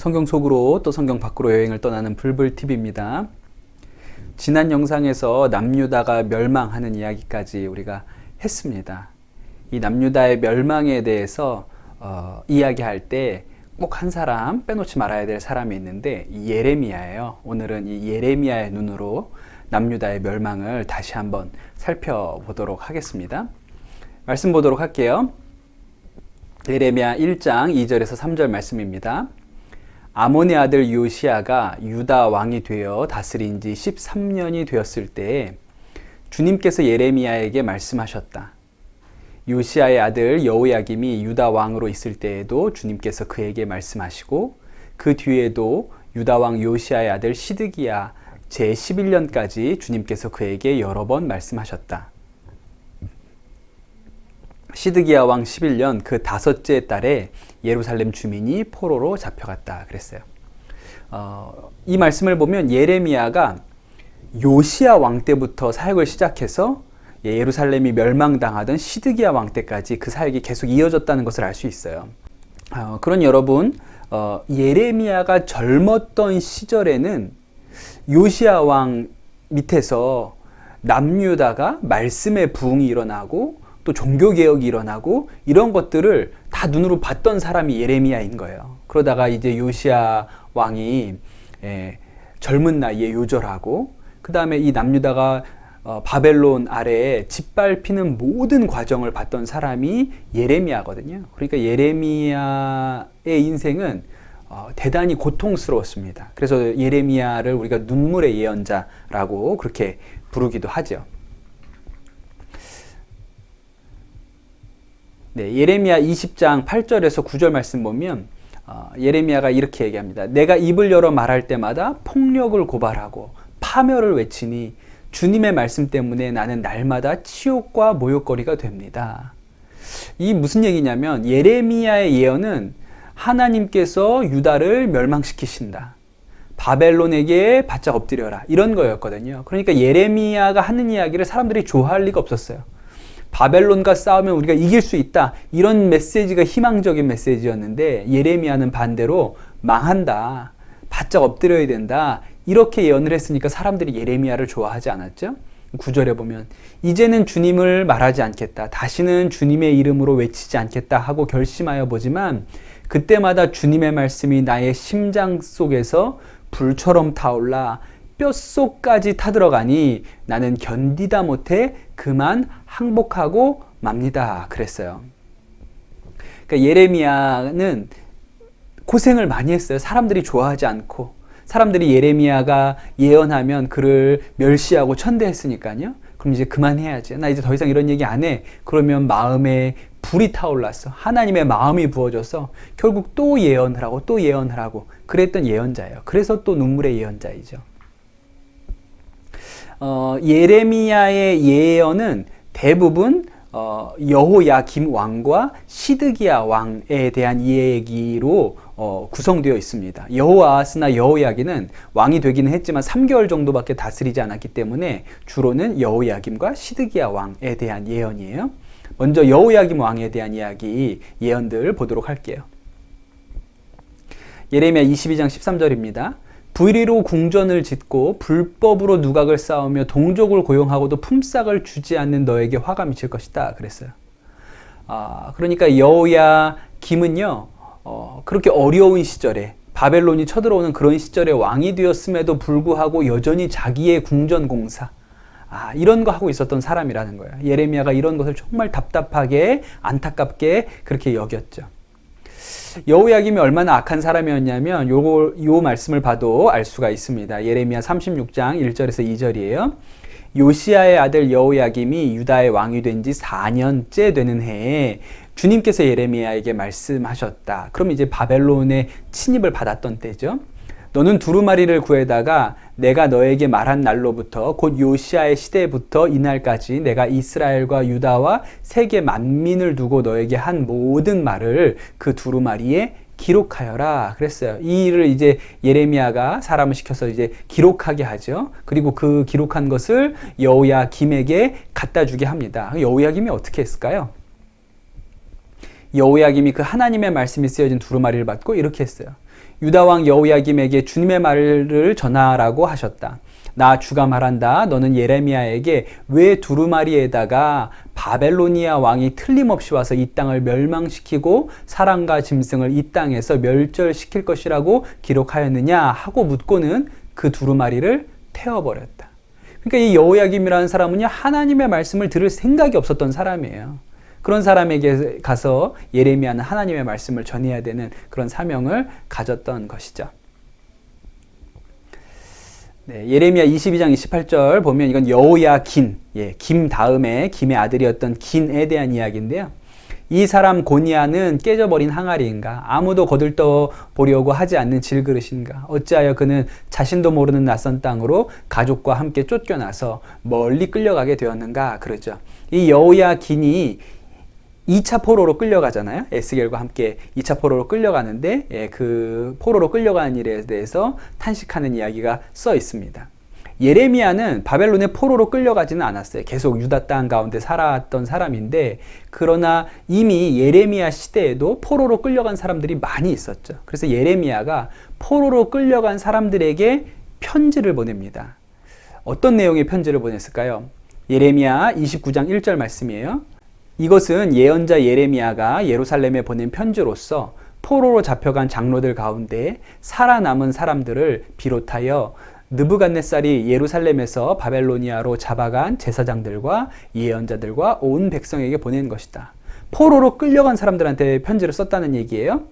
성경 속으로 또 성경 밖으로 여행을 떠나는 불불TV입니다. 지난 영상에서 남유다가 멸망하는 이야기까지 우리가 했습니다. 이 남유다의 멸망에 대해서 이야기할 때 꼭 한 사람 빼놓지 말아야 될 사람이 있는데 예레미야예요. 오늘은 이 예레미야의 눈으로 남유다의 멸망을 다시 한번 살펴보도록 하겠습니다. 말씀 보도록 할게요. 예레미야 1장 2절에서 3절 말씀입니다. 아몬의 아들 요시야가 유다 왕이 되어 다스린 지 13년이 되었을 때에 주님께서 예레미야에게 말씀하셨다. 요시야의 아들 여호야김이 유다 왕으로 있을 때에도 주님께서 그에게 말씀하시고 그 뒤에도 유다 왕 요시야의 아들 시드기야 제11년까지 주님께서 그에게 여러 번 말씀하셨다. 시드기야 왕 11년 그 다섯째 달에 예루살렘 주민이 포로로 잡혀갔다 그랬어요. 이 말씀을 보면 예레미야가 요시야 왕 때부터 사역을 시작해서 예루살렘이 멸망당하던 시드기야 왕 때까지 그 사역이 계속 이어졌다는 것을 알 수 있어요. 그런 여러분, 예레미야가 젊었던 시절에는 요시야 왕 밑에서 남유다가 말씀의 부흥이 일어나고 또 종교개혁이 일어나고 이런 것들을 다 눈으로 봤던 사람이 예레미야인 거예요. 그러다가 이제 요시야 왕이 젊은 나이에 요절하고 그 다음에 이 남유다가 바벨론 아래에 짓밟히는 모든 과정을 봤던 사람이 예레미야거든요. 그러니까 예레미야의 인생은 대단히 고통스러웠습니다. 그래서 예레미야를 우리가 눈물의 예언자라고 그렇게 부르기도 하죠. 네, 예레미야 20장 8절에서 9절 말씀 보면 예레미야가 이렇게 얘기합니다. 내가 입을 열어 말할 때마다 폭력을 고발하고 파멸을 외치니 주님의 말씀 때문에 나는 날마다 치욕과 모욕거리가 됩니다. 이 무슨 얘기냐면 예레미야의 예언은 하나님께서 유다를 멸망시키신다. 바벨론에게 바짝 엎드려라. 이런 거였거든요. 그러니까 예레미야가 하는 이야기를 사람들이 좋아할 리가 없었어요. 바벨론과 싸우면 우리가 이길 수 있다. 이런 메시지가 희망적인 메시지였는데 예레미야는 반대로 망한다. 바짝 엎드려야 된다. 이렇게 예언을 했으니까 사람들이 예레미야를 좋아하지 않았죠? 9절에 보면 이제는 주님을 말하지 않겠다. 다시는 주님의 이름으로 외치지 않겠다 하고 결심하여 보지만 그때마다 주님의 말씀이 나의 심장 속에서 불처럼 타올라 뼛속까지 타들어가니 나는 견디다 못해 그만 항복하고 맙니다. 그랬어요. 그러니까 예레미야는 고생을 많이 했어요. 사람들이 좋아하지 않고 사람들이 예레미야가 예언하면 그를 멸시하고 천대했으니까요. 그럼 이제 그만해야지. 나 이제 더 이상 이런 얘기 안 해. 그러면 마음에 불이 타올랐어. 하나님의 마음이 부어져서 결국 또 예언을 하고 또 예언을 하고 그랬던 예언자예요. 그래서 또 눈물의 예언자이죠. 예레미야의 예언은 대부분 여호야김 왕과 시드기야 왕에 대한 이야기로 구성되어 있습니다. 여호아스나 여호야김은 왕이 되기는 했지만 3개월 정도밖에 다스리지 않았기 때문에 주로는 여호야김과 시드기야 왕에 대한 예언이에요. 먼저 여호야김 왕에 대한 이야기 예언들 보도록 할게요. 예레미야 22장 13절입니다. 불의로 궁전을 짓고 불법으로 누각을 쌓으며 동족을 고용하고도 품삯을 주지 않는 너에게 화가 미칠 것이다 그랬어요. 그러니까 여호야김은요 그렇게 어려운 시절에 바벨론이 쳐들어오는 그런 시절에 왕이 되었음에도 불구하고 여전히 자기의 궁전 공사 이런 거 하고 있었던 사람이라는 거예요. 예레미야가 이런 것을 정말 답답하게 안타깝게 그렇게 여겼죠. 여호야김이 얼마나 악한 사람이었냐면 요 말씀을 봐도 알 수가 있습니다. 예레미야 36장 1절에서 2절이에요. 요시야의 아들 여호야김이 유다의 왕이 된 지 4년째 되는 해에 주님께서 예레미야에게 말씀하셨다. 그럼 이제 바벨론의 침입을 받았던 때죠. 너는 두루마리를 구해다가 내가 너에게 말한 날로부터 곧 요시야의 시대부터 이날까지 내가 이스라엘과 유다와 세계 만민을 두고 너에게 한 모든 말을 그 두루마리에 기록하여라 그랬어요. 이 일을 이제 예레미야가 사람을 시켜서 이제 기록하게 하죠. 그리고 그 기록한 것을 여호야김에게 갖다 주게 합니다. 여호야김이 어떻게 했을까요? 여호야김이 그 하나님의 말씀이 쓰여진 두루마리를 받고 이렇게 했어요. 유다 왕 여호야김에게 주님의 말을 전하라고 하셨다. 나 주가 말한다. 너는 예레미야에게 왜 두루마리에다가 바벨로니아 왕이 틀림없이 와서 이 땅을 멸망시키고 사람과 짐승을 이 땅에서 멸절시킬 것이라고 기록하였느냐 하고 묻고는 그 두루마리를 태워버렸다. 그러니까 이 여호야김이라는 사람은요, 하나님의 말씀을 들을 생각이 없었던 사람이에요. 그런 사람에게 가서 예레미야는 하나님의 말씀을 전해야 되는 그런 사명을 가졌던 것이죠. 네, 예레미야 22장 28절 보면 이건 여호야긴, 김 다음에 김의 아들이었던 긴에 대한 이야기인데요. 이 사람 고니아는 깨져버린 항아리인가? 아무도 거들떠 보려고 하지 않는 질그릇인가? 어찌하여 그는 자신도 모르는 낯선 땅으로 가족과 함께 쫓겨나서 멀리 끌려가게 되었는가? 그러죠. 이 여호야긴이 2차 포로로 끌려가잖아요. 에스겔과 함께 2차 포로로 끌려가는데 그 포로로 끌려가는 일에 대해서 탄식하는 이야기가 써 있습니다. 예레미야는 바벨론의 포로로 끌려가지는 않았어요. 계속 유다 땅 가운데 살았던 사람인데, 그러나 이미 예레미야 시대에도 포로로 끌려간 사람들이 많이 있었죠. 그래서 예레미야가 포로로 끌려간 사람들에게 편지를 보냅니다. 어떤 내용의 편지를 보냈을까요? 예레미야 29장 1절 말씀이에요. 이것은 예언자 예레미야가 예루살렘에 보낸 편지로서 포로로 잡혀간 장로들 가운데 살아남은 사람들을 비롯하여 느부갓네살이 예루살렘에서 바벨로니아로 잡아간 제사장들과 예언자들과 온 백성에게 보낸 것이다. 포로로 끌려간 사람들한테 편지를 썼다는 얘기예요.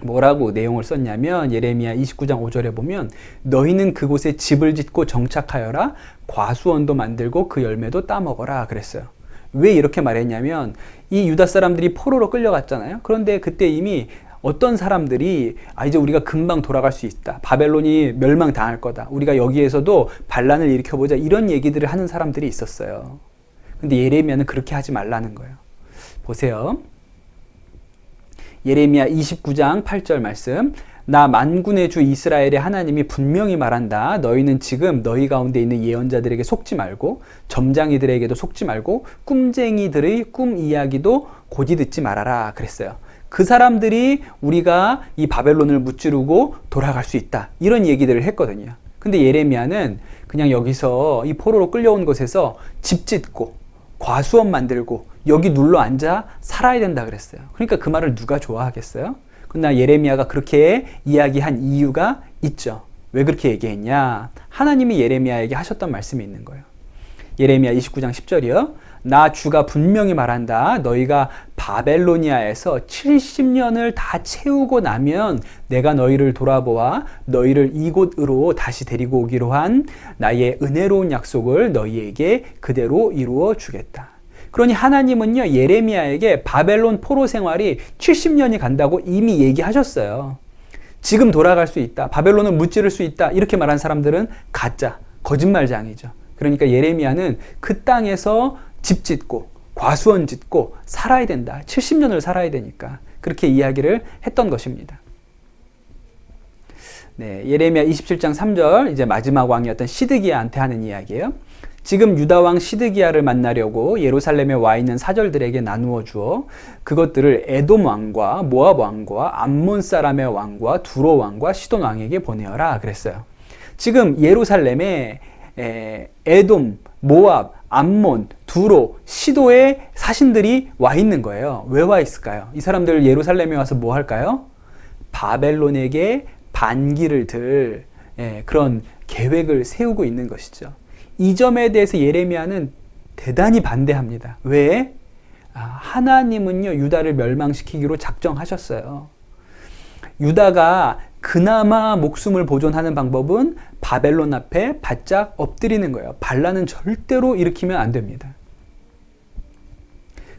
뭐라고 내용을 썼냐면 예레미야 29장 5절에 보면 너희는 그곳에 집을 짓고 정착하여라, 과수원도 만들고 그 열매도 따먹어라 그랬어요. 왜 이렇게 말했냐면 이 유다 사람들이 포로로 끌려갔잖아요. 그런데 그때 이미 어떤 사람들이 이제 우리가 금방 돌아갈 수 있다, 바벨론이 멸망당할 거다, 우리가 여기에서도 반란을 일으켜보자, 이런 얘기들을 하는 사람들이 있었어요. 근데 예레미야는 그렇게 하지 말라는 거예요. 보세요. 예레미야 29장 8절 말씀. 나 만군의 주 이스라엘의 하나님이 분명히 말한다. 너희는 지금 너희 가운데 있는 예언자들에게 속지 말고 점장이들에게도 속지 말고 꿈쟁이들의 꿈 이야기도 곧이 듣지 말아라 그랬어요. 그 사람들이 우리가 이 바벨론을 무찌르고 돌아갈 수 있다, 이런 얘기들을 했거든요. 근데 예레미야는 그냥 여기서 이 포로로 끌려온 곳에서 집 짓고 과수원 만들고 여기 눌러 앉아 살아야 된다 그랬어요. 그러니까 그 말을 누가 좋아하겠어요? 그러나 예레미야가 그렇게 이야기한 이유가 있죠. 왜 그렇게 얘기했냐? 하나님이 예레미야에게 하셨던 말씀이 있는 거예요. 예레미야 29장 10절이요. 나 주가 분명히 말한다. 너희가 바벨로니아에서 70년을 다 채우고 나면 내가 너희를 돌아보아 너희를 이곳으로 다시 데리고 오기로 한 나의 은혜로운 약속을 너희에게 그대로 이루어 주겠다. 그러니 하나님은요, 예레미야에게 바벨론 포로 생활이 70년이 간다고 이미 얘기하셨어요. 지금 돌아갈 수 있다, 바벨론을 무찌를 수 있다, 이렇게 말한 사람들은 가짜, 거짓말장이죠. 그러니까 예레미야는 그 땅에서 집 짓고 과수원 짓고 살아야 된다, 70년을 살아야 되니까 그렇게 이야기를 했던 것입니다. 네, 예레미야 27장 3절, 이제 마지막 왕이었던 시드기야한테 하는 이야기예요. 지금 유다 왕 시드기야를 만나려고 예루살렘에 와 있는 사절들에게 나누어 주어 그것들을 에돔 왕과 모압 왕과 암몬 사람의 왕과 두로 왕과 시돈 왕에게 보내어라 그랬어요. 지금 예루살렘에 에돔, 모압, 암몬, 두로, 시도의 사신들이 와 있는 거예요. 왜 와 있을까요? 이 사람들 예루살렘에 와서 뭐 할까요? 바벨론에게 반기를 들 그런 계획을 세우고 있는 것이죠. 이 점에 대해서 예레미야는 대단히 반대합니다. 왜? 하나님은요, 유다를 멸망시키기로 작정하셨어요. 유다가 그나마 목숨을 보존하는 방법은 바벨론 앞에 바짝 엎드리는 거예요. 반란은 절대로 일으키면 안 됩니다.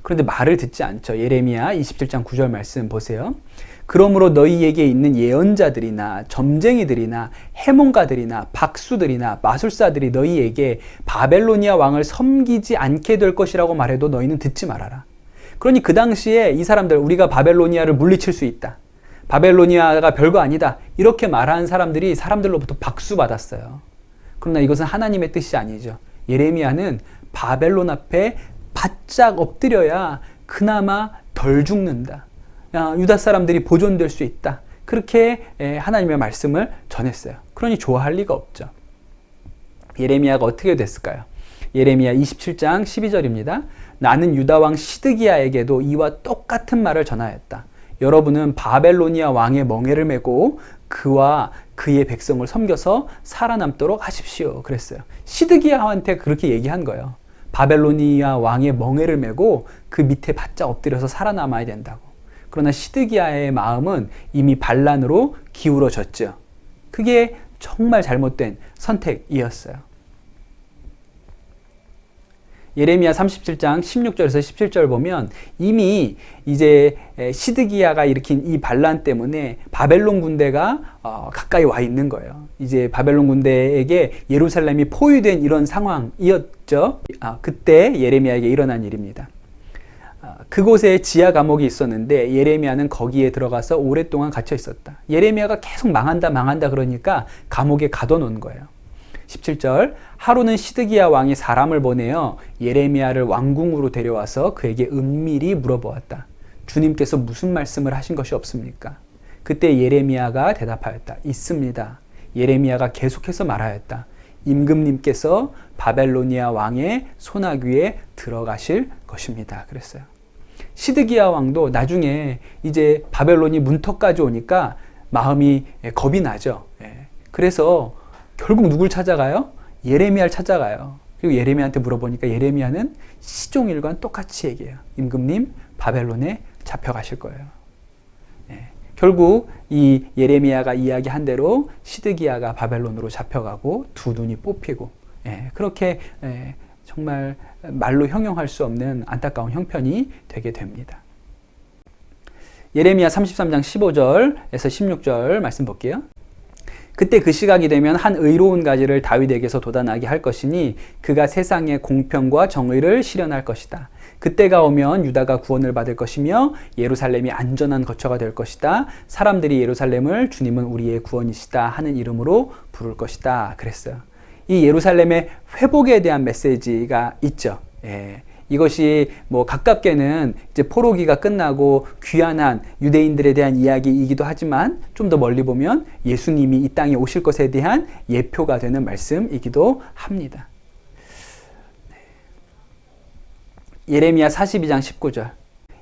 그런데 말을 듣지 않죠. 예레미야 27장 9절 말씀 보세요. 그러므로 너희에게 있는 예언자들이나 점쟁이들이나 해몽가들이나 박수들이나 마술사들이 너희에게 바벨로니아 왕을 섬기지 않게 될 것이라고 말해도 너희는 듣지 말아라. 그러니 그 당시에 이 사람들, 우리가 바벨로니아를 물리칠 수 있다, 바벨로니아가 별거 아니다, 이렇게 말한 사람들이 사람들로부터 박수 받았어요. 그러나 이것은 하나님의 뜻이 아니죠. 예레미야는 바벨론 앞에 바짝 엎드려야 그나마 덜 죽는다, 유다 사람들이 보존될 수 있다, 그렇게 하나님의 말씀을 전했어요. 그러니 좋아할 리가 없죠. 예레미야가 어떻게 됐을까요? 예레미야 27장 12절입니다. 나는 유다왕 시드기야에게도 이와 똑같은 말을 전하였다. 여러분은 바벨로니아 왕의 멍에를 메고 그와 그의 백성을 섬겨서 살아남도록 하십시오. 그랬어요. 시드기야한테 그렇게 얘기한 거예요. 바벨로니아 왕의 멍에를 메고 그 밑에 바짝 엎드려서 살아남아야 된다고. 그러나 시드기야의 마음은 이미 반란으로 기울어졌죠. 그게 정말 잘못된 선택이었어요. 예레미야 37장 16절에서 17절 보면 이미 이제 시드기야가 일으킨 이 반란 때문에 바벨론 군대가 가까이 와 있는 거예요. 이제 바벨론 군대에게 예루살렘이 포위된 이런 상황이었죠. 그때 예레미야에게 일어난 일입니다. 그곳에 지하 감옥이 있었는데 예레미야는 거기에 들어가서 오랫동안 갇혀 있었다. 예레미야가 계속 망한다 그러니까 감옥에 가둬놓은 거예요. 17절 하루는 시드기야 왕이 사람을 보내어 예레미야를 왕궁으로 데려와서 그에게 은밀히 물어보았다. 주님께서 무슨 말씀을 하신 것이 없습니까? 그때 예레미야가 대답하였다. 있습니다. 예레미야가 계속해서 말하였다. 임금님께서 바벨로니아 왕의 손아귀에 들어가실 것입니다. 그랬어요. 시드기야 왕도 나중에 이제 바벨론이 문턱까지 오니까 마음이 겁이 나죠. 그래서 결국 누굴 찾아가요? 예레미야를 찾아가요. 그리고 예레미야한테 물어보니까 예레미야는 시종일관 똑같이 얘기해요. 임금님 바벨론에 잡혀가실 거예요. 결국 이 예레미야가 이야기한 대로 시드기야가 바벨론으로 잡혀가고 두 눈이 뽑히고 그렇게 정말 말로 형용할 수 없는 안타까운 형편이 되게 됩니다. 예레미야 33장 15절에서 16절 말씀 볼게요. 그때 그 시각이 되면 한 의로운 가지를 다윗에게서 돋아나게 할 것이니 그가 세상의 공평과 정의를 실현할 것이다. 그때가 오면 유다가 구원을 받을 것이며 예루살렘이 안전한 거처가 될 것이다. 사람들이 예루살렘을 주님은 우리의 구원이시다 하는 이름으로 부를 것이다. 그랬어요. 이 예루살렘의 회복에 대한 메시지가 있죠. 이것이 뭐 가깝게는 이제 포로기가 끝나고 귀환한 유대인들에 대한 이야기이기도 하지만 좀 더 멀리 보면 예수님이 이 땅에 오실 것에 대한 예표가 되는 말씀이기도 합니다. 예레미야 42장 19절.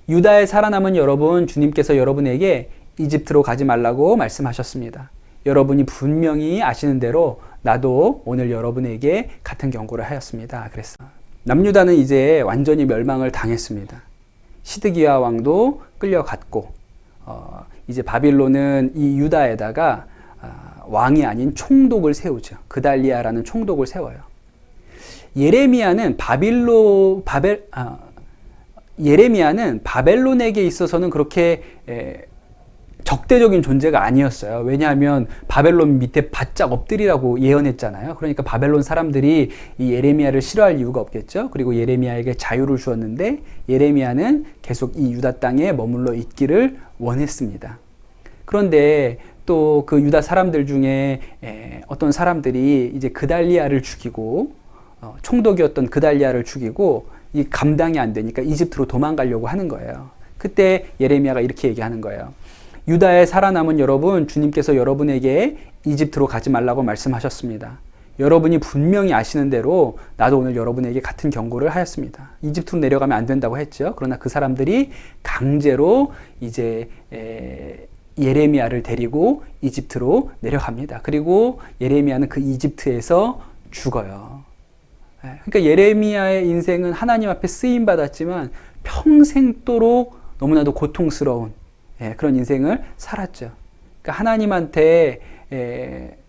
유다에 살아남은 여러분, 주님께서 여러분에게 이집트로 가지 말라고 말씀하셨습니다. 여러분이 분명히 아시는 대로 나도 오늘 여러분에게 같은 경고를 하였습니다. 그랬어. 남유다는 이제 완전히 멸망을 당했습니다. 시드기야 왕도 끌려갔고 이제 바빌론은 이 유다에다가 왕이 아닌 총독을 세우죠. 그달리아라는 총독을 세워요. 예레미야는 바벨론에게 있어서는 그렇게 적대적인 존재가 아니었어요. 왜냐하면 바벨론 밑에 바짝 엎드리라고 예언했잖아요. 그러니까 바벨론 사람들이 이 예레미야를 싫어할 이유가 없겠죠. 그리고 예레미야에게 자유를 주었는데 예레미야는 계속 이 유다 땅에 머물러 있기를 원했습니다. 그런데 또 그 유다 사람들 중에 어떤 사람들이 이제 그달리아를 죽이고 총독이었던 그달리아를 죽이고 이 감당이 안 되니까 이집트로 도망가려고 하는 거예요. 그때 예레미야가 이렇게 얘기하는 거예요. 유다에 살아남은 여러분, 주님께서 여러분에게 이집트로 가지 말라고 말씀하셨습니다. 여러분이 분명히 아시는 대로 나도 오늘 여러분에게 같은 경고를 하였습니다. 이집트로 내려가면 안 된다고 했죠. 그러나 그 사람들이 강제로 이제 예레미야를 데리고 이집트로 내려갑니다. 그리고 예레미야는 그 이집트에서 죽어요. 그러니까 예레미야의 인생은 하나님 앞에 쓰임 받았지만 평생도록 너무나도 고통스러운 그런 인생을 살았죠. 그러니까 하나님한테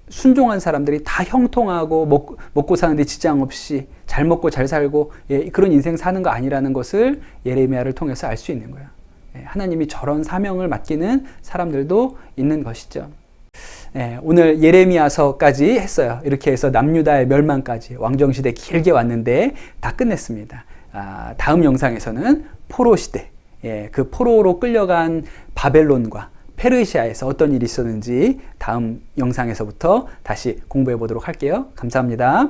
순종한 사람들이 다 형통하고 먹고 사는데 지장 없이 잘 먹고 잘 살고 그런 인생 사는 거 아니라는 것을 예레미야를 통해서 알 수 있는 거예요. 하나님이 저런 사명을 맡기는 사람들도 있는 것이죠. 오늘 예레미야서까지 했어요. 이렇게 해서 남유다의 멸망까지 왕정시대 길게 왔는데 다 끝냈습니다. 다음 영상에서는 포로시대, 그 포로로 끌려간 바벨론과 페르시아에서 어떤 일이 있었는지 다음 영상에서부터 다시 공부해 보도록 할게요. 감사합니다.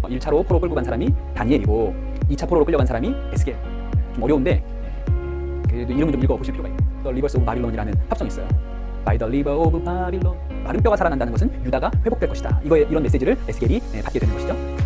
1차로 포로 끌고 간 사람이 다니엘이고 2차 포로로 끌려간 사람이 에스겔. 좀 어려운데 그래도 이름은 좀 읽어보실 필요가 있어요. The Rivers of Babylon이라는 팝송이 있어요. By the river of Babylon. 마른 뼈가 살아난다는 것은 유다가 회복될 것이다. 이런 메시지를 에스겔이 받게 되는 것이죠.